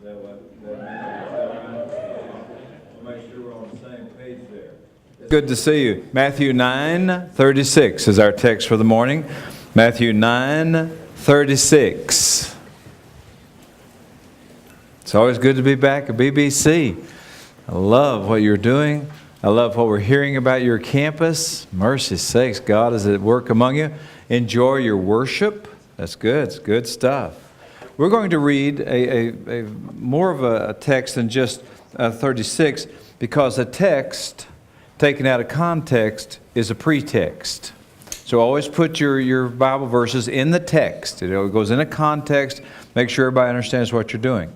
that what that means? Is that right? We'll make sure we're on the same page there. Good to see you. Matthew 9:36 is our text for the morning. Matthew 9:36. It's always good to be back at BBC. I love what you're doing. I love what we're hearing about your campus. Mercy sakes, God is at work among you. Enjoy your worship. That's good. It's good stuff. We're going to read a more of a text than just 36, because a text taken out of context is a pretext. So always put your Bible verses in the text. It goes in a context. Make sure everybody understands what you're doing.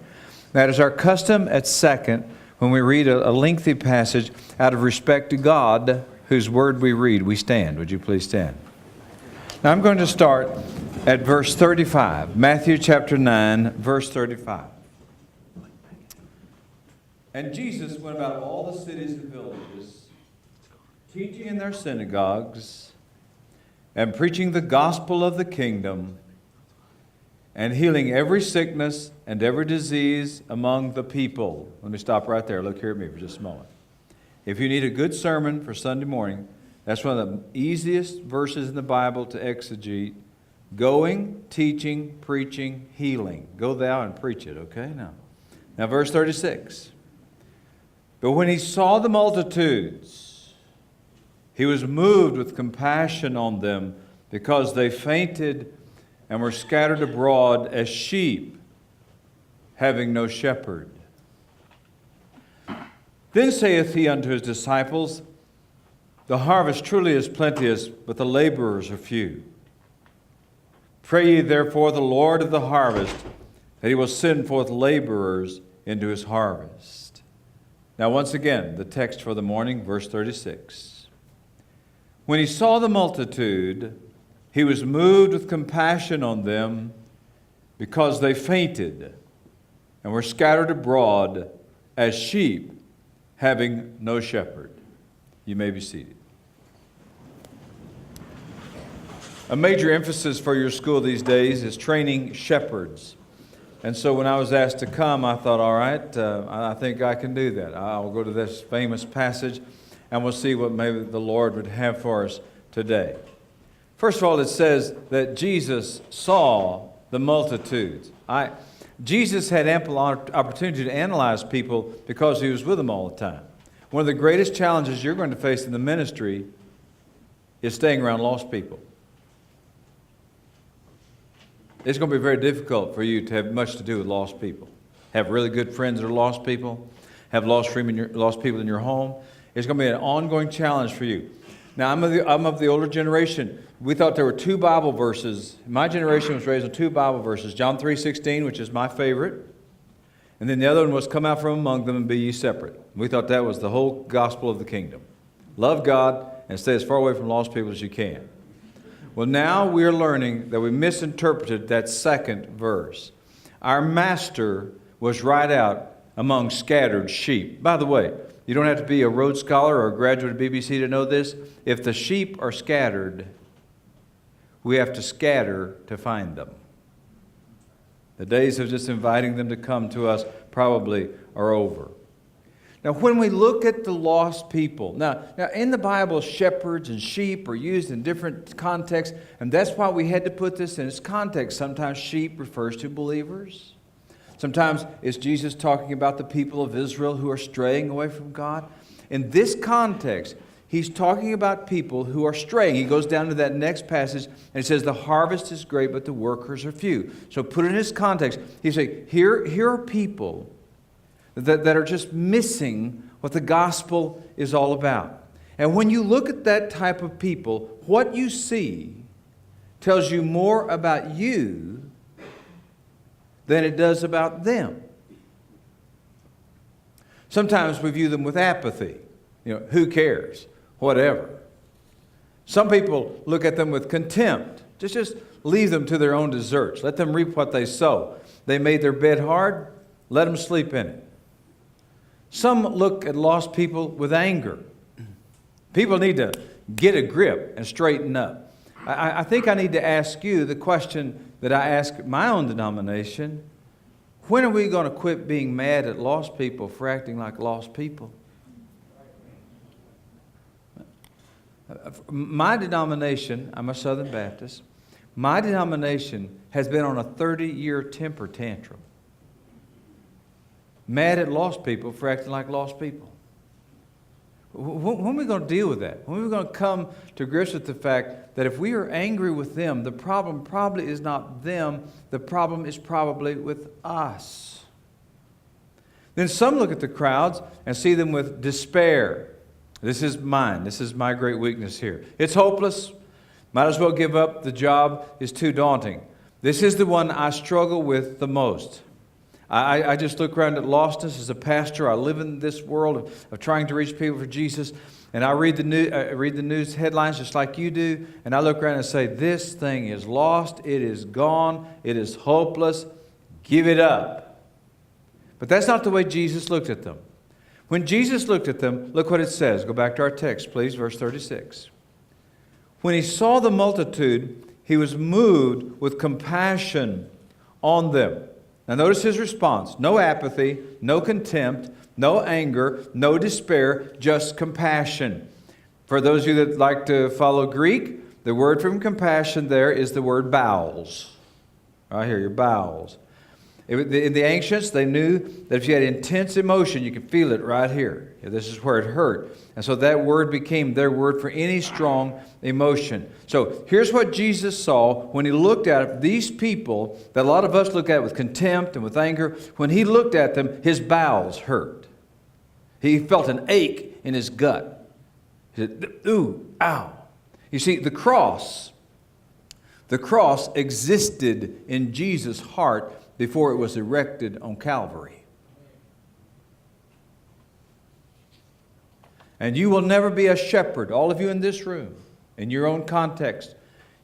That is our custom at Second when we read a lengthy passage. Out of respect to God, whose word we read, we stand. Would you please stand? Now I'm going to start at verse 35. Matthew chapter 9, verse 35. And Jesus went about all the cities and villages, teaching in their synagogues, and preaching the gospel of the kingdom, and healing every sickness and every disease among the people. Let me stop right there. Look here at me for just a moment. If you need a good sermon for Sunday morning, that's one of the easiest verses in the Bible to exegete. Going, teaching, preaching, healing. Go thou and preach it, okay? Now verse 36. But when he saw the multitudes, he was moved with compassion on them, because they fainted and were scattered abroad as sheep, having no shepherd. Then saith he unto his disciples, the harvest truly is plenteous, but the laborers are few. Pray ye therefore the Lord of the harvest, that he will send forth laborers into his harvest. Now once again, the text for the morning, verse 36. When he saw the multitude, he was moved with compassion on them, because they fainted and were scattered abroad as sheep, having no shepherd. You may be seated. A major emphasis for your school these days is training shepherds. And so when I was asked to come, I thought, all right, I think I can do that. I'll go to this famous passage, and we'll see what maybe the Lord would have for us today. First of all, it says that Jesus saw the multitudes. Jesus had ample opportunity to analyze people because he was with them all the time. One of the greatest challenges you're going to face in the ministry is staying around lost people. It's going to be very difficult for you to have much to do with lost people. Have really good friends that are lost people. Have lost people in your home. It's going to be an ongoing challenge for you. Now, I'm of the older generation. We thought there were two Bible verses. My generation was raised on two Bible verses. John 3:16, which is my favorite. And then the other one was, come out from among them and be ye separate. We thought that was the whole gospel of the kingdom. Love God and stay as far away from lost people as you can. Well, now we're learning that we misinterpreted that second verse. Our master was right out among scattered sheep. By the way, you don't have to be a Rhodes Scholar or a graduate of BBC to know this. If the sheep are scattered, we have to scatter to find them. The days of just inviting them to come to us probably are over. Now, when we look at the lost people, now in the Bible, shepherds and sheep are used in different contexts, and that's why we had to put this in its context. Sometimes sheep refers to believers. Sometimes it's Jesus talking about the people of Israel who are straying away from God. In this context, he's talking about people who are straying. He goes down to that next passage and he says, the harvest is great, but the workers are few. So put it in his context. He's saying, here are people that are just missing what the gospel is all about. And when you look at that type of people, what you see tells you more about you than it does about them. Sometimes we view them with apathy. Who cares? Whatever. Some people look at them with contempt. Just leave them to their own deserts. Let them reap what they sow. They made their bed hard. Let them sleep in it. Some look at lost people with anger. People need to get a grip and straighten up. I think I need to ask you the question that I ask my own denomination. When are we going to quit being mad at lost people for acting like lost people? My denomination, I'm a Southern Baptist, my denomination has been on a 30-year temper tantrum. Mad at lost people for acting like lost people. When are we going to deal with that? When are we going to come to grips with the fact that if we are angry with them, the problem probably is not them, the problem is probably with us. Then some look at the crowds and see them with despair. This is mine. This is my great weakness here. It's hopeless. Might as well give up. The job is too daunting. This is the one I struggle with the most. I just look around at lostness as a pastor. I live in this world of trying to reach people for Jesus. And I read the news headlines just like you do. And I look around and say, this thing is lost. It is gone. It is hopeless. Give it up. But that's not the way Jesus looked at them. When Jesus looked at them, look what it says. Go back to our text, please, verse 36. When he saw the multitude, he was moved with compassion on them. Now notice his response. No apathy, no contempt, no anger, no despair, just compassion. For those of you that like to follow Greek, the word from compassion there is the word bowels. Right here, your bowels. In the ancients, they knew that if you had intense emotion, you could feel it right here. This is where it hurt. And so that word became their word for any strong emotion. So here's what Jesus saw when he looked at these people that a lot of us look at with contempt and with anger. When he looked at them, his bowels hurt. He felt an ache in his gut. He said, ooh, ow. You see, the cross existed in Jesus' heart before it was erected on Calvary. And you will never be a shepherd. All of you in this room, in your own context,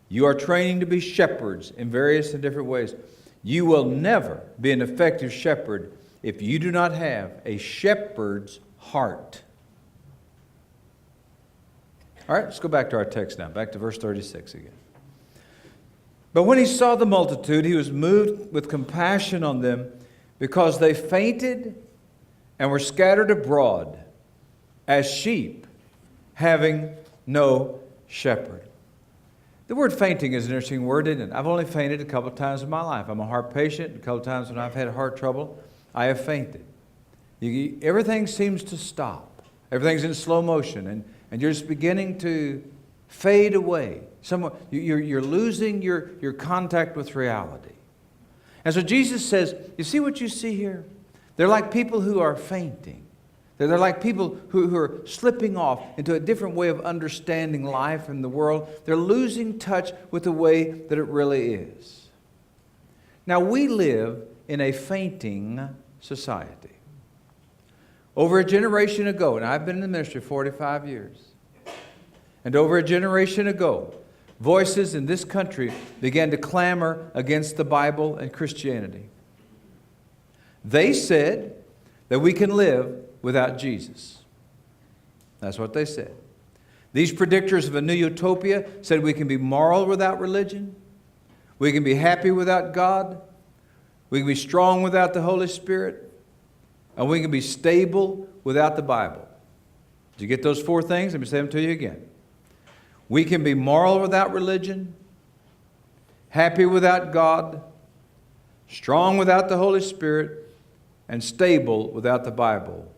you are training to be shepherds in various and different ways. You will never be an effective shepherd if you do not have a shepherd's heart. All right, let's go back to our text now, back to verse 36 again. But when he saw the multitude, he was moved with compassion on them because they fainted and were scattered abroad as sheep having no shepherd. The word fainting is an interesting word, isn't it? I've only fainted a couple of times in my life. I'm a heart patient. A couple of times when I've had heart trouble, I have fainted. Everything seems to stop. Everything's in slow motion, and you're just beginning to fade away. You're losing your contact with reality. And so Jesus says, you see what you see here? They're like people who are fainting. They're like people who are slipping off into a different way of understanding life and the world. They're losing touch with the way that it really is. Now, we live in a fainting society. Over a generation ago, and I've been in the ministry 45 years, and over a generation ago, voices in this country began to clamor against the Bible and Christianity. They said that we can live without Jesus. That's what they said. These predictors of a new utopia said we can be moral without religion, we can be happy without God, we can be strong without the Holy Spirit, and we can be stable without the Bible. Did you get those four things? Let me say them to you again. We can be moral without religion, happy without God, strong without the Holy Spirit, and stable without the Bible.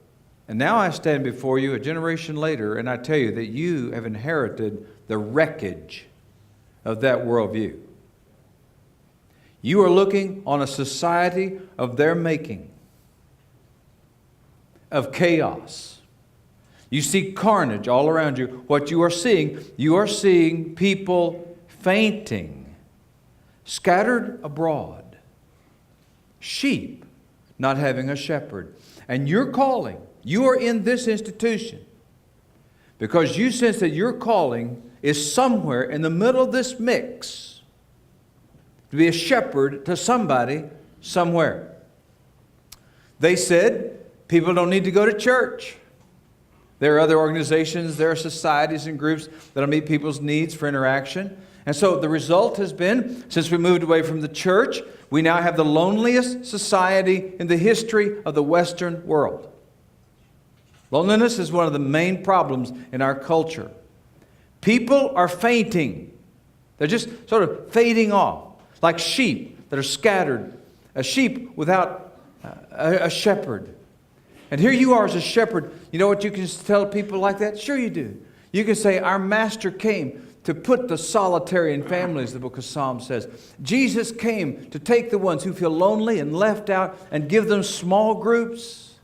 And now I stand before you a generation later, and I tell you that you have inherited the wreckage of that worldview. You are looking on a society of their making, of chaos. You see carnage all around you. What you are seeing people fainting, scattered abroad, sheep not having a shepherd. And you're calling, you are in this institution because you sense that your calling is somewhere in the middle of this mix to be a shepherd to somebody somewhere. They said people don't need to go to church. There are other organizations, there are societies and groups that'll meet people's needs for interaction. And so the result has been, since we moved away from the church, we now have the loneliest society in the history of the Western world. Loneliness is one of the main problems in our culture. People are fainting. They're just sort of fading off, like sheep that are scattered, a sheep without a shepherd. And here you are as a shepherd. You know what you can tell people like that? Sure you do. You can say, our master came to put the solitary in families, the book of Psalms says. Jesus came to take the ones who feel lonely and left out and give them small groups.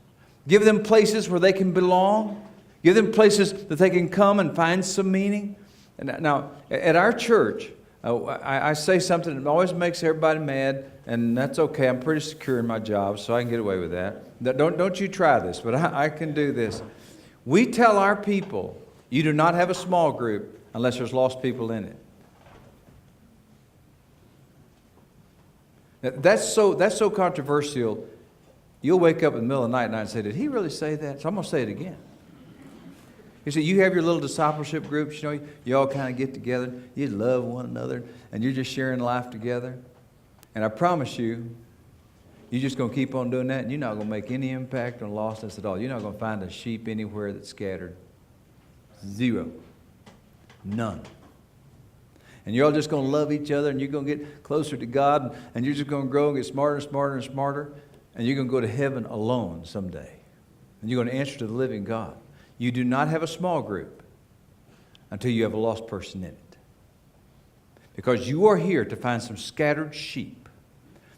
Give them places where they can belong. Give them places that they can come and find some meaning. And now, at our church, I say something that always makes everybody mad, and that's okay. I'm pretty secure in my job, so I can get away with that. Don't you try this, but I can do this. We tell our people, you do not have a small group unless there's lost people in it. Now, that's so controversial. You'll wake up in the middle of the night and say, did he really say that? So I'm going to say it again. You see, you have your little discipleship groups, you know, you all kind of get together, you love one another, and you're just sharing life together. And I promise you, you're just going to keep on doing that, and you're not going to make any impact on lostness at all. You're not going to find a sheep anywhere that's scattered. Zero. None. And you're all just going to love each other, and you're going to get closer to God, and you're just going to grow and get smarter and smarter and smarter, and you're going to go to heaven alone someday. And you're going to answer to the living God. You do not have a small group until you have a lost person in it. Because you are here to find some scattered sheep.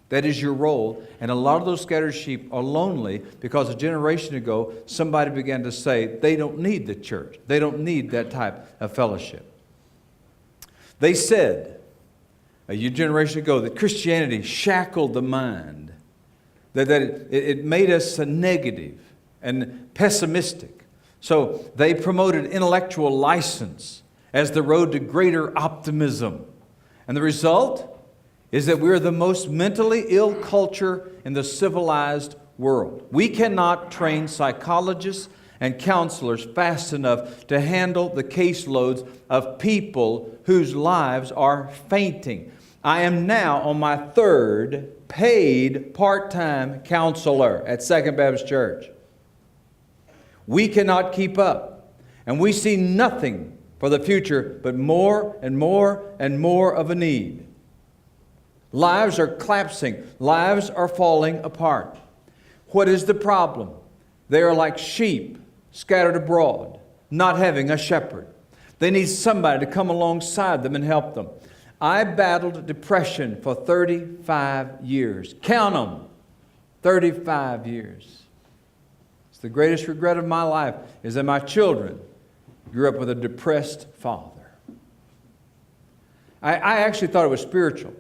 That is your role. And a lot of those scattered sheep are lonely because a generation ago, somebody began to say they don't need the church. They don't need that type of fellowship. They said a generation ago that Christianity shackled the mind, that it made us negative and pessimistic. So they promoted intellectual license as the road to greater optimism. And the result is that we're the most mentally ill culture in the civilized world. We cannot train psychologists and counselors fast enough to handle the caseloads of people whose lives are fainting. I am now on my third paid part-time counselor at Second Baptist Church. We cannot keep up, and we see nothing for the future but more and more and more of a need. Lives are collapsing. Lives are falling apart. What is the problem? They are like sheep scattered abroad, not having a shepherd. They need somebody to come alongside them and help them. I battled depression for 35 years. Count them, 35 years. The greatest regret of my life is that my children grew up with a depressed father. I actually thought it was spiritual.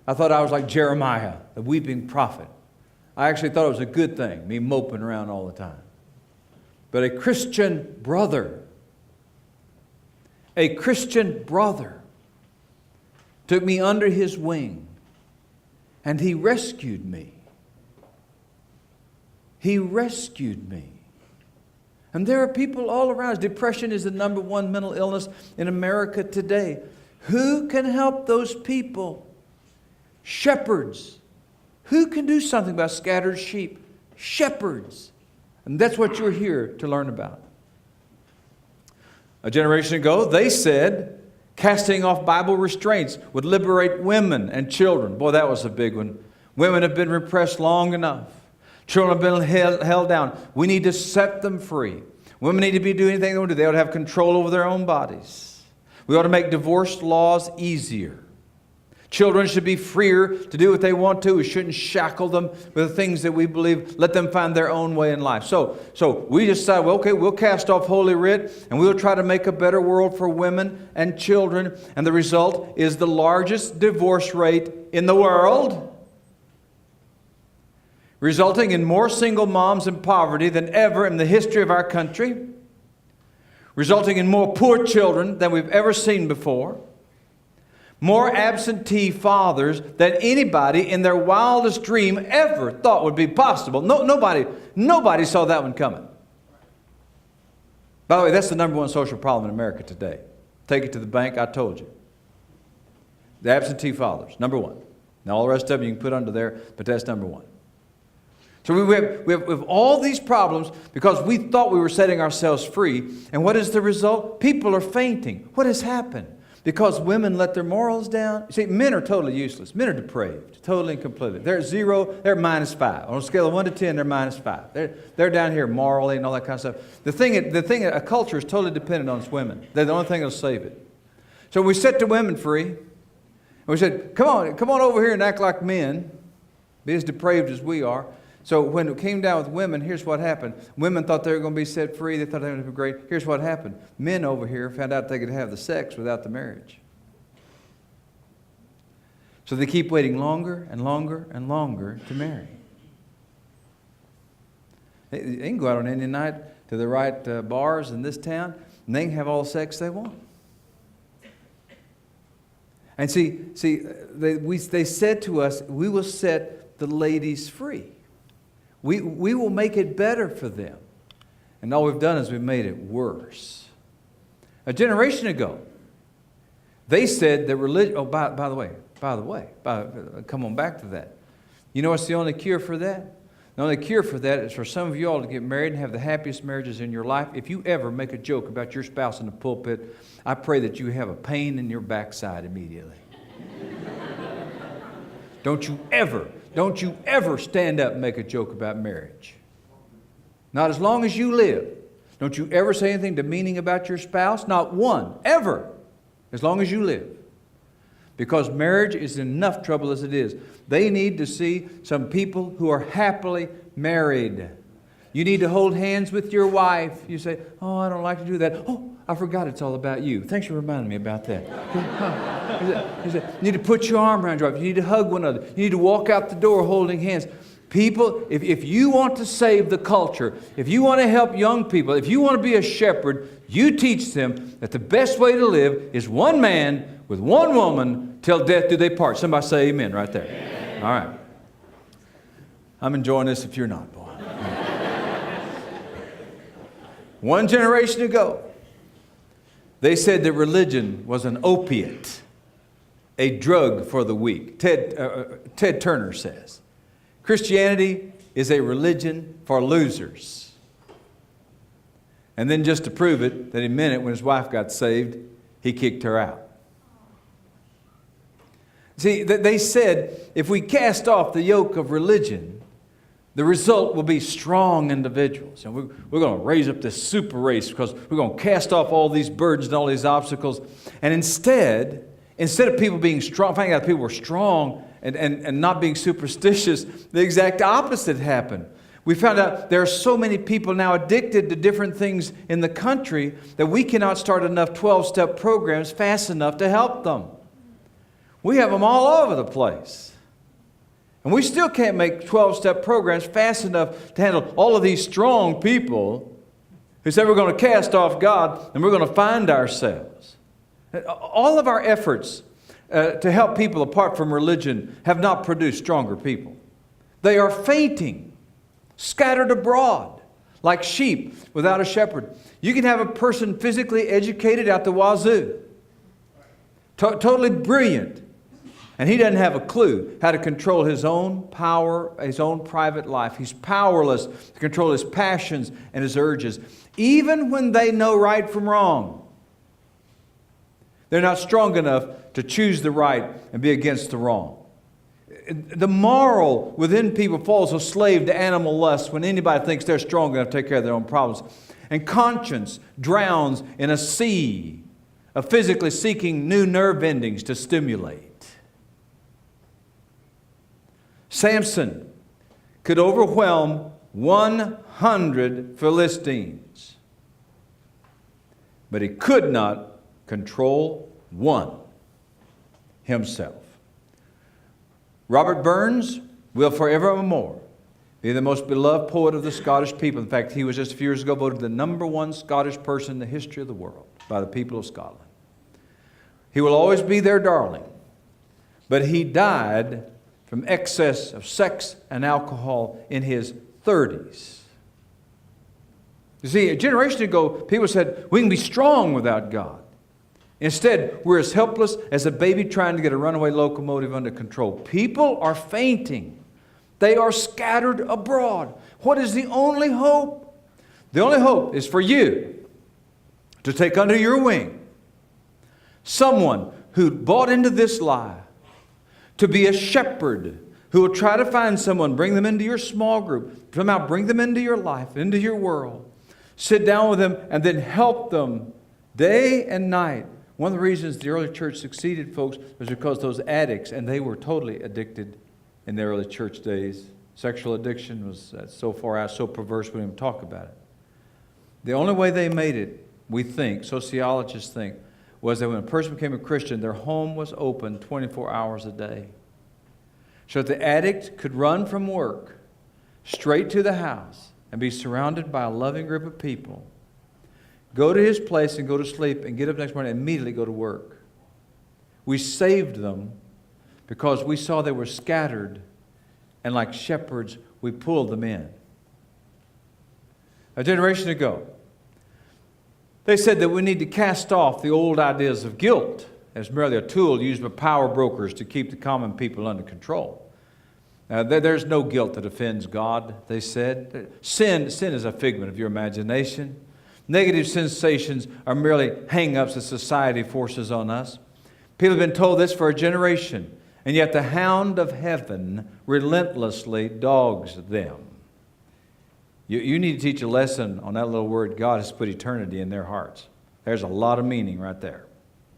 I thought I was like Jeremiah, the weeping prophet. I actually thought it was a good thing, me moping around all the time. But a Christian brother took me under his wing, and he rescued me. He rescued me. And there are people all around us. Depression is the number one mental illness in America today. Who can help those people? Shepherds. Who can do something about scattered sheep? Shepherds. And that's what you're here to learn about. A generation ago, they said casting off Bible restraints would liberate women and children. Boy, that was a big one. Women have been repressed long enough. Children have been held down. We need to set them free. Women need to be doing anything they want to do. They ought to have control over their own bodies. We ought to make divorce laws easier. Children should be freer to do what they want to. We shouldn't shackle them with the things that we believe. Let them find their own way in life. So we decided, well, okay, we'll cast off Holy Writ, and we'll try to make a better world for women and children. And the result is the largest divorce rate in the world, resulting in more single moms in poverty than ever in the history of our country, resulting in more poor children than we've ever seen before, more absentee fathers than anybody in their wildest dream ever thought would be possible. Nobody saw that one coming. By the way, that's the number one social problem in America today. Take it to the bank, I told you. The absentee fathers, number one. Now, all the rest of them you can put under there, but that's number one. So we have all these problems because we thought we were setting ourselves free. And what is the result? People are fainting. What has happened? Because women let their morals down. See, men are totally useless. Men are depraved, totally and completely. They're at 0, they're at -5. On a scale of 1 to 10, they're -5. They're down here morally and all that kind of stuff. The thing, a culture is totally dependent on its women. They're the only thing that'll save it. So we set the women free. And we said, come on over here and act like men. Be as depraved as we are. So when it came down with women, here's what happened. Women thought they were going to be set free. They thought they were going to be great. Here's what happened. Men over here found out they could have the sex without the marriage. So they keep waiting longer and longer and longer to marry. They can go out on any night to the right bars in this town, and they can have all the sex they want. And they said to us, we will set the ladies free. We will make it better for them. And all we've done is we've made it worse. A generation ago, they said that religion, by the way, come on back to that. You know what's the only cure for that? The only cure for that is for some of you all to get married and have the happiest marriages in your life. If you ever make a joke about your spouse in the pulpit, I pray that you have a pain in your backside immediately. Don't you ever stand up and make a joke about marriage. Not as long as you live. Don't you ever say anything demeaning about your spouse. Not one, ever. As long as you live. Because marriage is enough trouble as it is. They need to see some people who are happily married. You need to hold hands with your wife. You say, oh, I don't like to do that. Oh, I forgot it's all about you. Thanks for reminding me about that. You need to put your arm around your wife. You need to hug one another. You need to walk out the door holding hands. People, if you want to save the culture, if you want to help young people, if you want to be a shepherd, you teach them that the best way to live is one man with one woman till death do they part. Somebody say amen right there. Amen. All right. I'm enjoying this if you're not, boy. One generation ago, they said that religion was an opiate, a drug for the weak. Ted Turner says, Christianity is a religion for losers. And then just to prove it, that he meant it when his wife got saved, he kicked her out. See, they said if we cast off the yoke of religion, the result will be strong individuals. And we're going to raise up this super race because we're going to cast off all these burdens and all these obstacles. And instead of people being strong, finding out people were strong and not being superstitious, the exact opposite happened. We found out there are so many people now addicted to different things in the country that we cannot start enough 12-step programs fast enough to help them. We have them all over the place. And we still can't make 12-step programs fast enough to handle all of these strong people who say we're going to cast off God and we're going to find ourselves. All of our efforts to help people apart from religion have not produced stronger people. They are fainting, scattered abroad, like sheep without a shepherd. You can have a person physically educated out the wazoo, totally brilliant, and he doesn't have a clue how to control his own power, his own private life. He's powerless to control his passions and his urges, even when they know right from wrong. They're not strong enough to choose the right and be against the wrong. The moral within people falls a slave to animal lust when anybody thinks they're strong enough to take care of their own problems. And conscience drowns in a sea of physically seeking new nerve endings to stimulate. Samson could overwhelm 100 Philistines, but he could not control one, himself. Robert Burns will forevermore be the most beloved poet of the Scottish people. In fact, he was just a few years ago voted the #1 Scottish person in the history of the world by the people of Scotland. He will always be their darling, but he died from excess of sex and alcohol in his 30s. You see, a generation ago, people said, we can be strong without God. Instead, we're as helpless as a baby trying to get a runaway locomotive under control. People are fainting. They are scattered abroad. What is the only hope? The only hope is for you to take under your wing someone who bought into this lie, to be a shepherd who will try to find someone, bring them into your small group, somehow bring them into your life, into your world, sit down with them, and then help them day and night. One of the reasons the early church succeeded, folks, was because those addicts, and they were totally addicted in the early church days. Sexual addiction was so far out, so perverse, we don't even talk about it. The only way they made it, we think, sociologists think, was that when a person became a Christian, their home was open 24 hours a day. So that the addict could run from work straight to the house and be surrounded by a loving group of people, go to his place and go to sleep, and get up next morning and immediately go to work. We saved them because we saw they were scattered, and like shepherds, we pulled them in. A generation ago, they said that we need to cast off the old ideas of guilt as merely a tool used by power brokers to keep the common people under control. There's no guilt that offends God, they said. Sin is a figment of your imagination. Negative sensations are merely hang-ups that society forces on us. People have been told this for a generation, and yet the hound of heaven relentlessly dogs them. You need to teach a lesson on that little word. God has put eternity in their hearts. There's a lot of meaning right there.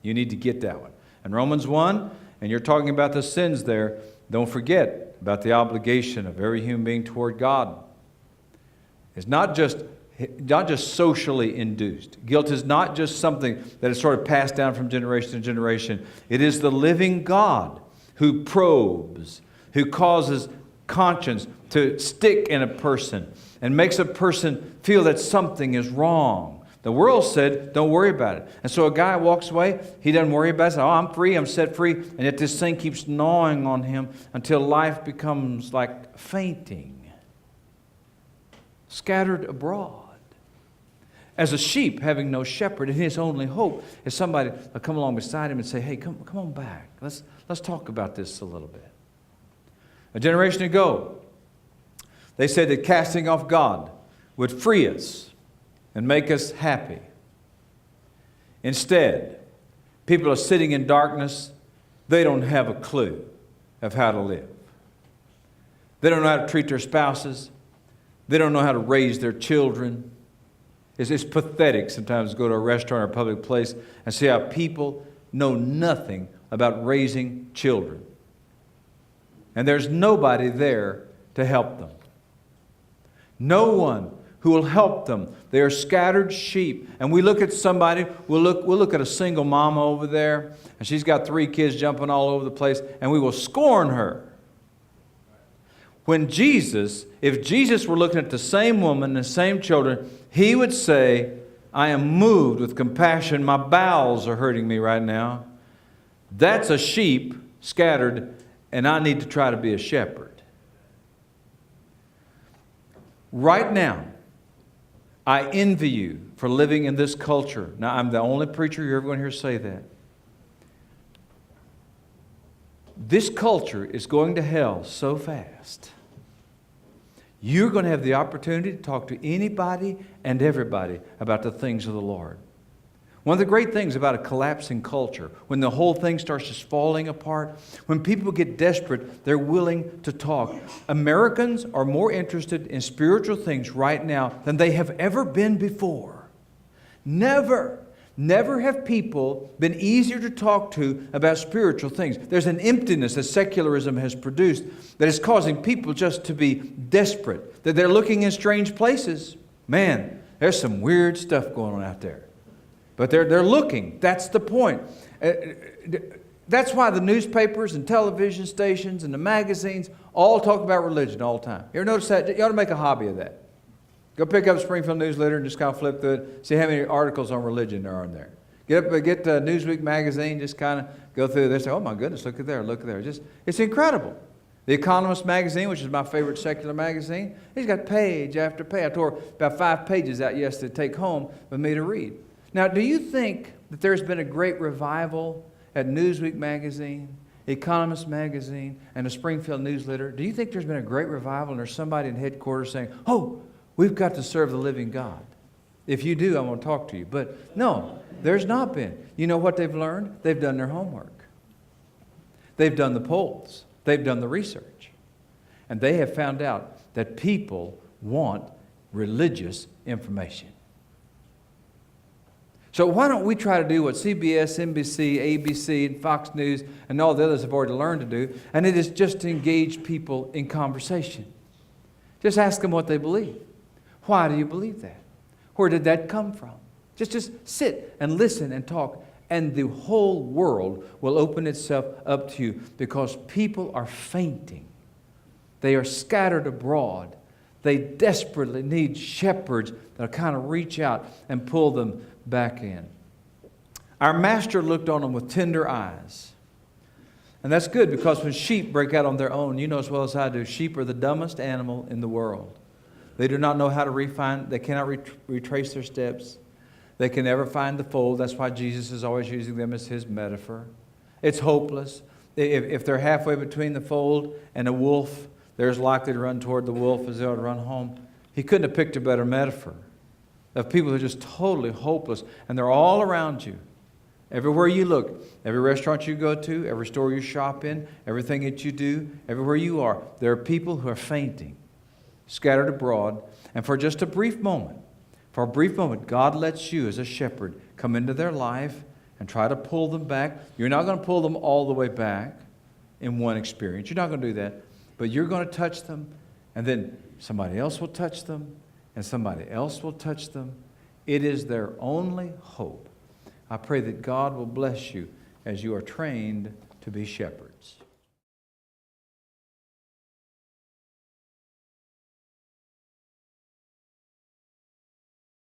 You need to get that one. And Romans 1, and you're talking about the sins there, don't forget about the obligation of every human being toward God. It's not just socially induced. Guilt is not just something that is sort of passed down from generation to generation. It is the living God who probes, who causes conscience to stick in a person and makes a person feel that something is wrong. The world said, don't worry about it. And so a guy walks away, he doesn't worry about it. Says, oh, I'm free, I'm set free. And yet this thing keeps gnawing on him until life becomes like fainting, scattered abroad. As a sheep having no shepherd, and his only hope is somebody to come along beside him and say, hey, come on back. Let's talk about this a little bit. A generation ago, they said that casting off God would free us and make us happy. Instead, people are sitting in darkness. They don't have a clue of how to live. They don't know how to treat their spouses. They don't know how to raise their children. It's pathetic sometimes to go to a restaurant or a public place and see how people know nothing about raising children. And there's nobody there to help them. No one who will help them. They are scattered sheep. And we look at somebody, we'll look at a single mama over there, and she's got 3 kids jumping all over the place, and we will scorn her. When if Jesus were looking at the same woman and the same children, he would say, I am moved with compassion. My bowels are hurting me right now. That's a sheep scattered, and I need to try to be a shepherd. Right now, I envy you for living in this culture. Now, I'm the only preacher you're ever going to hear say that. This culture is going to hell so fast. You're going to have the opportunity to talk to anybody and everybody about the things of the Lord. One of the great things about a collapsing culture, when the whole thing starts just falling apart, when people get desperate, they're willing to talk. Americans are more interested in spiritual things right now than they have ever been before. Never have people been easier to talk to about spiritual things. There's an emptiness that secularism has produced that is causing people just to be desperate, that they're looking in strange places. Man, there's some weird stuff going on out there. But they're looking. That's the point. That's why the newspapers and television stations and the magazines all talk about religion all the time. You ever notice that? You ought to make a hobby of that. Go pick up Springfield Newsletter and just kind of flip through it. See how many articles on religion there are in there. Get Newsweek magazine, just kind of go through this. Oh my goodness, look at there, look at there. It's incredible. The Economist magazine, which is my favorite secular magazine, he's got page after page. I tore about 5 pages out yesterday to take home with me to read. Now, do you think that there's been a great revival at Newsweek magazine, Economist magazine, and the Springfield Newsletter? Do you think there's been a great revival and there's somebody in headquarters saying, oh, we've got to serve the living God? If you do, I want to talk to you. But no, there's not been. You know what they've learned? They've done their homework. They've done the polls. They've done the research. And they have found out that people want religious information. So why don't we try to do what CBS, NBC, ABC, and Fox News, and all the others have already learned to do, and it is just to engage people in conversation. Just ask them what they believe. Why do you believe that? Where did that come from? Just sit and listen and talk, and the whole world will open itself up to you, because people are fainting. They are scattered abroad. They desperately need shepherds that'll kind of reach out and pull them back in. Our master looked on them with tender eyes. And that's good, because when sheep break out on their own, you know as well as I do, sheep are the dumbest animal in the world. They do not know how to they cannot retrace their steps. They can never find the fold. That's why Jesus is always using them as his metaphor. It's hopeless. If they're halfway between the fold and a wolf, they're as likely to run toward the wolf as they are to run home. He couldn't have picked a better metaphor of people who are just totally hopeless, and they're all around you. Everywhere you look, every restaurant you go to, every store you shop in, everything that you do, everywhere you are, there are people who are fainting, scattered abroad. And for just a brief moment, God lets you as a shepherd come into their life and try to pull them back. You're not going to pull them all the way back in one experience. You're not going to do that. But you're going to touch them, and then somebody else will touch them, and somebody else will touch them. It is their only hope. I pray that God will bless you as you are trained to be shepherds.